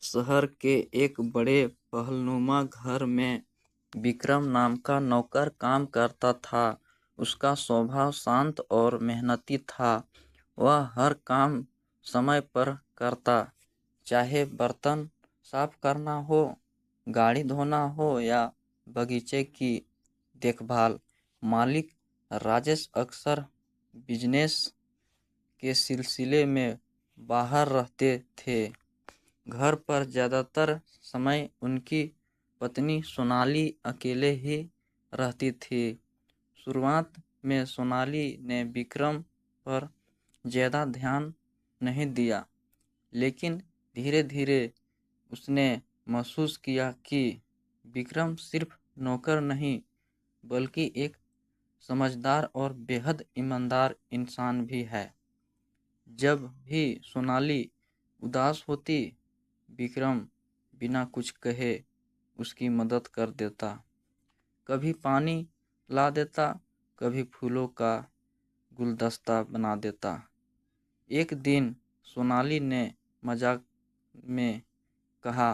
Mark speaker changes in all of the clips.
Speaker 1: शहर के एक बड़े पहलनुमा घर में विक्रम नाम का नौकर काम करता था। उसका स्वभाव शांत और मेहनती था। वह हर काम समय पर करता, चाहे बर्तन साफ करना हो, गाड़ी धोना हो या बगीचे की देखभाल। मालिक राजेश अक्सर बिजनेस के सिलसिले में बाहर रहते थे। घर पर ज़्यादातर समय उनकी पत्नी सोनाली अकेले ही रहती थी। शुरुआत में सोनाली ने विक्रम पर ज़्यादा ध्यान नहीं दिया, लेकिन धीरे धीरे उसने महसूस किया कि विक्रम सिर्फ नौकर नहीं, बल्कि एक समझदार और बेहद ईमानदार इंसान भी है। जब भी सोनाली उदास होती, विक्रम बिना कुछ कहे उसकी मदद कर देता। कभी पानी ला देता, कभी फूलों का गुलदस्ता बना देता। एक दिन सोनाली ने मजाक में कहा,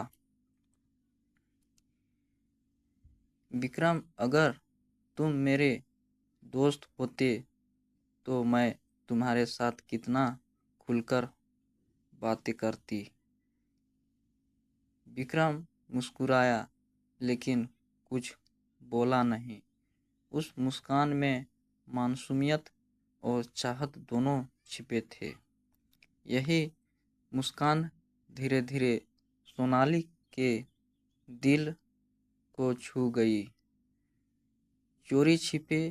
Speaker 1: विक्रम, अगर तुम मेरे दोस्त होते तो मैं तुम्हारे साथ कितना खुलकर बातें करती। विक्रम मुस्कुराया, लेकिन कुछ बोला नहीं। उस मुस्कान में मासूमियत और चाहत दोनों छिपे थे। यही मुस्कान धीरे धीरे सोनाली के दिल को छू गई। चोरी छिपे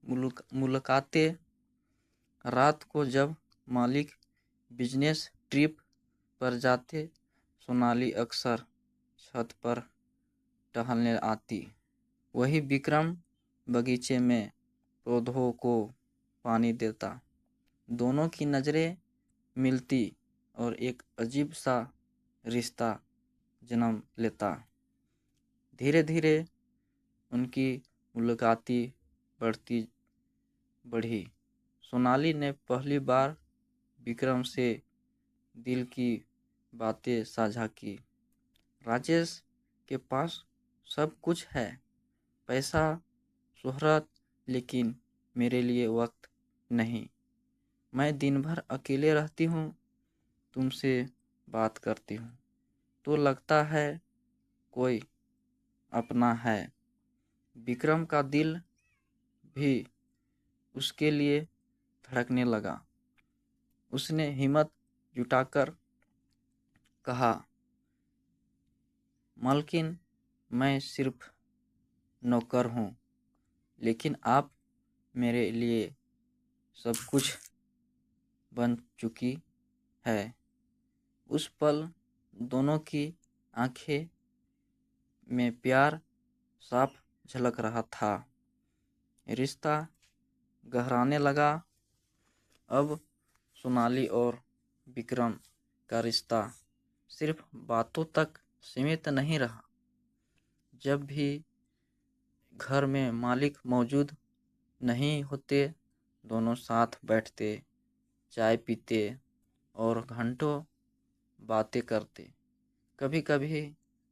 Speaker 1: मुलाकातें। रात को जब मालिक बिजनेस ट्रिप पर जाते, सोनाली अक्सर छत पर टहलने आती। वही विक्रम बगीचे में पौधों को पानी देता। दोनों की नज़रें मिलती और एक अजीब सा रिश्ता जन्म लेता। धीरे धीरे उनकी मुलाकातें बढ़ी। सोनाली ने पहली बार विक्रम से दिल की बातें साझा की। राजेश के पास सब कुछ है, पैसा, शोहरत, लेकिन मेरे लिए वक्त नहीं। मैं दिन भर अकेले रहती हूँ, तुमसे बात करती हूँ तो लगता है कोई अपना है। विक्रम का दिल भी उसके लिए धड़कने लगा। उसने हिम्मत जुटाकर कहा, मालकिन, मैं सिर्फ नौकर हूँ, लेकिन आप मेरे लिए सब कुछ बन चुकी है। उस पल दोनों की आंखें में प्यार साफ झलक रहा था। रिश्ता गहराने लगा। अब सोनाली और विक्रम का रिश्ता सिर्फ बातों तक सीमित नहीं रहा। जब भी घर में मालिक मौजूद नहीं होते, दोनों साथ बैठते, चाय पीते और घंटों बातें करते। कभी कभी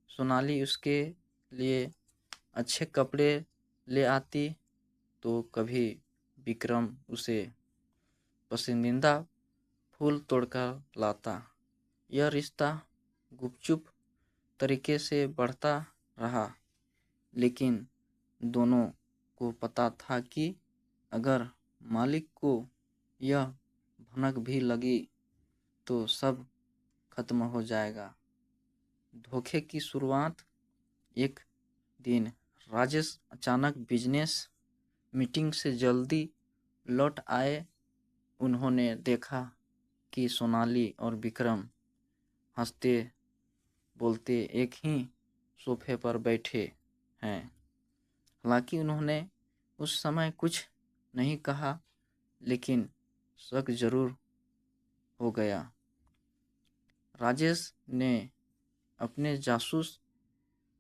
Speaker 1: सोनाली उसके लिए अच्छे कपड़े ले आती, तो कभी विक्रम उसे पसंदीदा फूल तोड़कर लाता। यह रिश्ता गुपचुप तरीके से बढ़ता रहा, लेकिन दोनों को पता था कि अगर मालिक को यह भनक भी लगी तो सब खत्म हो जाएगा। धोखे की शुरुआत। एक दिन राजेश अचानक बिजनेस मीटिंग से जल्दी लौट आए। उन्होंने देखा कि सोनाली और विक्रम हंसते बोलते एक ही सोफे पर बैठे हैं। हालांकि उन्होंने उस समय कुछ नहीं कहा, लेकिन शक जरूर हो गया। राजेश ने अपने जासूस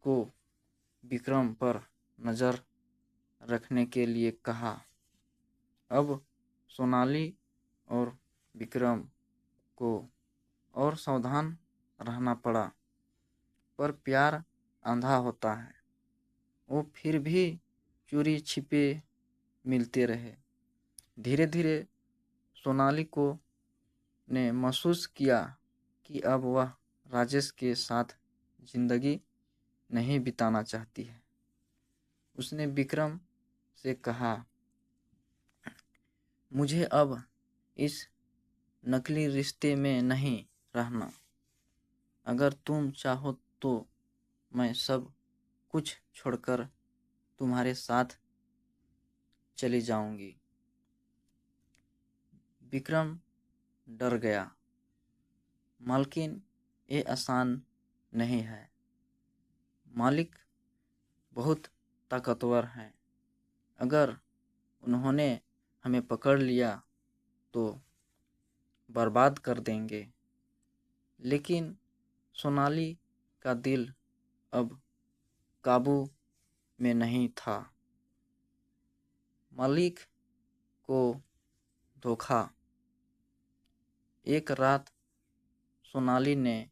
Speaker 1: को विक्रम पर नज़र रखने के लिए कहा। अब सोनाली और विक्रम को और सावधान रहना पड़ा। पर प्यार अंधा होता है। वो फिर भी चोरी छिपे मिलते रहे। धीरे धीरे सोनाली को ने महसूस किया कि अब वह राजेश के साथ जिंदगी नहीं बिताना चाहती है। उसने विक्रम से कहा, मुझे अब इस नकली रिश्ते में नहीं रहना। अगर तुम चाहो तो मैं सब कुछ छोड़कर तुम्हारे साथ चली जाऊंगी। विक्रम डर गया। मालकिन, ये आसान नहीं है। मालिक बहुत ताकतवर हैं। अगर उन्होंने हमें पकड़ लिया तो बर्बाद कर देंगे। लेकिन सोनाली का दिल अब काबू में नहीं था। मालिक को धोखा। एक रात सोनाली ने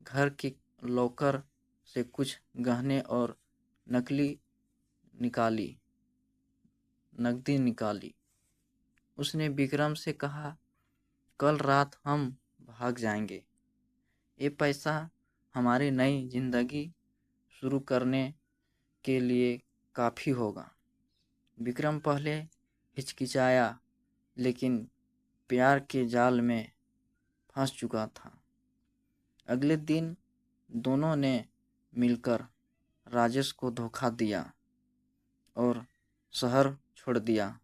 Speaker 1: घर के लॉकर से कुछ गहने और नकदी निकाली। उसने विक्रम से कहा, कल रात हम भाग जाएंगे। ये पैसा हमारी नई जिंदगी शुरू करने के लिए काफ़ी होगा। विक्रम पहले हिचकिचाया, लेकिन प्यार के जाल में फंस चुका था। अगले दिन दोनों ने मिलकर राजेश को धोखा दिया और शहर छोड़ दिया।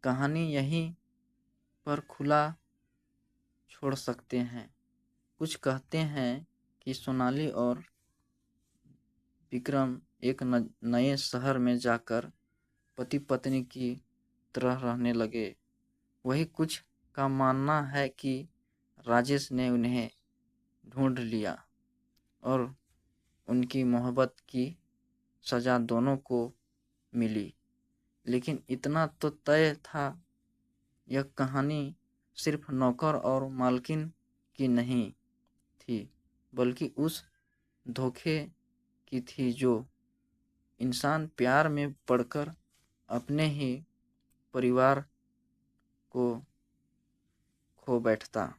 Speaker 1: कहानी यहीं पर खुला छोड़ सकते हैं। कुछ कहते हैं कि सोनाली और विक्रम एक नए शहर में जाकर पति पत्नी की तरह रहने लगे। वही कुछ का मानना है कि राजेश ने उन्हें ढूंढ लिया और उनकी मोहब्बत की सज़ा दोनों को मिली। लेकिन इतना तो तय था, यह कहानी सिर्फ नौकर और मालकिन की नहीं थी, बल्कि उस धोखे की थी जो इंसान प्यार में पड़कर अपने ही परिवार को खो बैठता।